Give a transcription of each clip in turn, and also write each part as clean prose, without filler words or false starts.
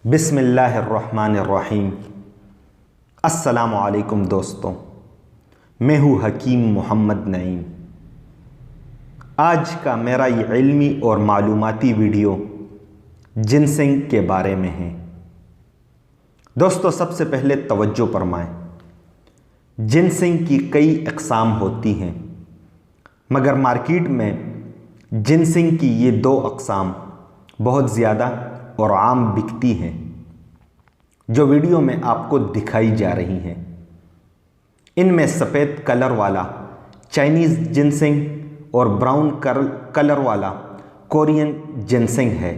بسم اللہ الرحمن الرحیم۔ السلام علیکم دوستوں، میں ہوں حکیم محمد نعیم۔ آج کا میرا یہ علمی اور معلوماتی ویڈیو جنسنگ کے بارے میں ہے۔ دوستوں، سب سے پہلے توجہ فرمائیں، جنسنگ کی کئی اقسام ہوتی ہیں، مگر مارکیٹ میں جنسنگ کی یہ دو اقسام بہت زیادہ اور عام بکتی ہیں، جو ویڈیو میں آپ کو دکھائی جا رہی ہیں۔ ان میں سفید کلر والا چائنیز جنسنگ اور براؤن کلر والا کورین جنسنگ ہے۔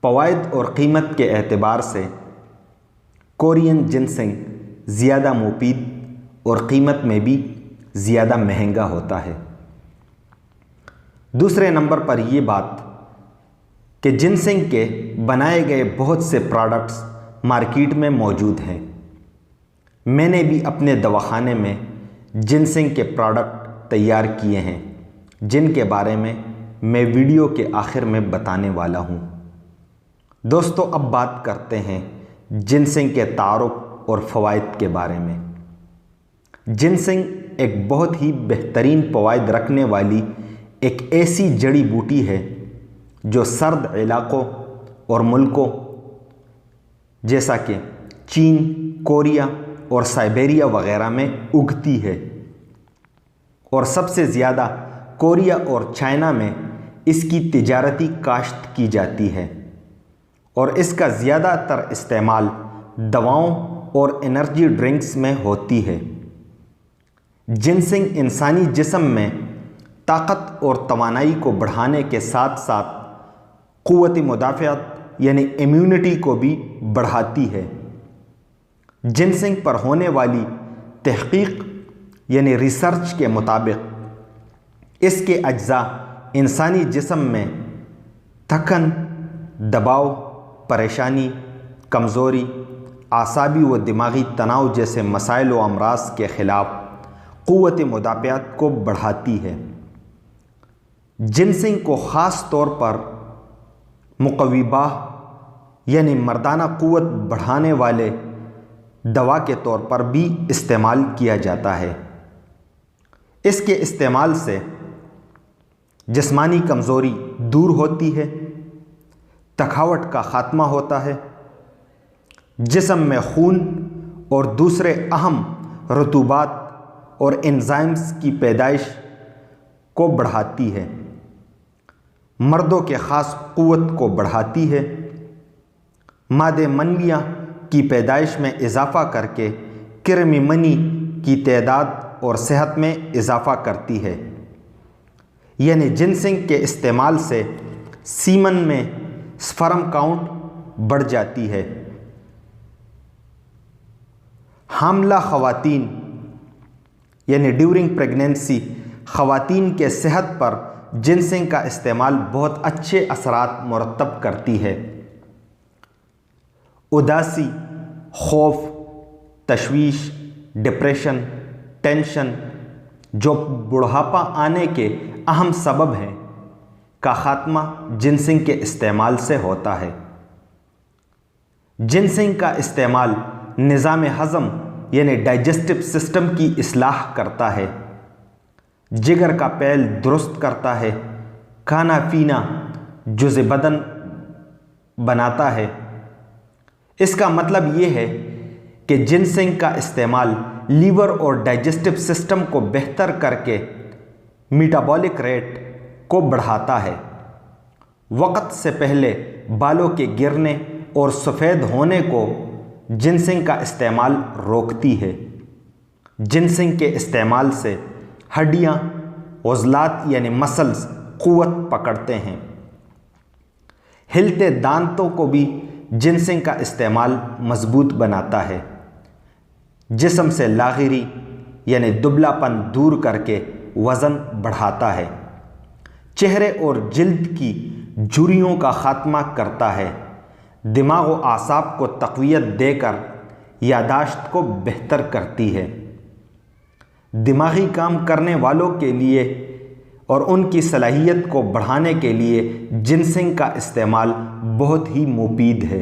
فوائد اور قیمت کے اعتبار سے کورین جنسنگ زیادہ مفید اور قیمت میں بھی زیادہ مہنگا ہوتا ہے۔ دوسرے نمبر پر یہ بات کہ جنسنگ کے بنائے گئے بہت سے پروڈکٹس مارکیٹ میں موجود ہیں۔ میں نے بھی اپنے دواخانے میں جنسنگ کے پروڈکٹ تیار کیے ہیں، جن کے بارے میں ویڈیو کے آخر میں بتانے والا ہوں۔ دوستو، اب بات کرتے ہیں جنسنگ کے تعارف اور فوائد کے بارے میں۔ جنسنگ ایک بہت ہی بہترین فوائد رکھنے والی ایک ایسی جڑی بوٹی ہے جو سرد علاقوں اور ملکوں جیسا کہ چین، کوریا اور سائبیریا وغیرہ میں اگتی ہے، اور سب سے زیادہ کوریا اور چائنا میں اس کی تجارتی کاشت کی جاتی ہے، اور اس کا زیادہ تر استعمال دواؤں اور انرجی ڈرنکس میں ہوتی ہے۔ جنسنگ انسانی جسم میں طاقت اور توانائی کو بڑھانے کے ساتھ ساتھ قوت مدافعت یعنی امیونٹی کو بھی بڑھاتی ہے۔ جنسنگ پر ہونے والی تحقیق یعنی ریسرچ کے مطابق اس کے اجزاء انسانی جسم میں تھکن، دباؤ، پریشانی، کمزوری، اعصابی و دماغی تناؤ جیسے مسائل و امراض کے خلاف قوت مدافعت کو بڑھاتی ہے۔ جنسنگ کو خاص طور پر مقوی باہ یعنی مردانہ قوت بڑھانے والے دوا کے طور پر بھی استعمال کیا جاتا ہے۔ اس کے استعمال سے جسمانی کمزوری دور ہوتی ہے، تھکاوٹ کا خاتمہ ہوتا ہے، جسم میں خون اور دوسرے اہم رطوبات اور انزائمز کی پیدائش کو بڑھاتی ہے، مردوں کے خاص قوت کو بڑھاتی ہے، مادے منویہ کی پیدائش میں اضافہ کر کے کرمی منی کی تعداد اور صحت میں اضافہ کرتی ہے۔ یعنی جنسنگ کے استعمال سے سیمن میں سپرم کاؤنٹ بڑھ جاتی ہے۔ حاملہ خواتین یعنی ڈیورنگ پریگنینسی خواتین کے صحت پر جنسنگ کا استعمال بہت اچھے اثرات مرتب کرتی ہے۔ اداسی، خوف، تشویش، ڈپریشن، ٹینشن جو بڑھاپا آنے کے اہم سبب ہیں کا خاتمہ جنسنگ کے استعمال سے ہوتا ہے۔ جنسنگ کا استعمال نظام ہضم یعنی ڈائجسٹو سسٹم کی اصلاح کرتا ہے، جگر کا پیل درست کرتا ہے، کھانا پینا جزء بدن بناتا ہے۔ اس کا مطلب یہ ہے کہ جنسنگ کا استعمال لیور اور ڈائجسٹو سسٹم کو بہتر کر کے میٹابولک ریٹ کو بڑھاتا ہے، وقت سے پہلے بالوں کے گرنے اور سفید ہونے کو جنسنگ کا استعمال روکتی ہے۔ جنسنگ کے استعمال سے ہڈیاں، عضلات یعنی مسلز قوت پکڑتے ہیں۔ ہلتے دانتوں کو بھی جنسنگ کا استعمال مضبوط بناتا ہے۔ جسم سے لاغری یعنی دبلا پن دور کر کے وزن بڑھاتا ہے۔ چہرے اور جلد کی جھریوں کا خاتمہ کرتا ہے۔ دماغ و اعصاب کو تقویت دے کر یادداشت کو بہتر کرتی ہے۔ دماغی کام کرنے والوں کے لیے اور ان کی صلاحیت کو بڑھانے کے لیے جنسنگ کا استعمال بہت ہی مفید ہے۔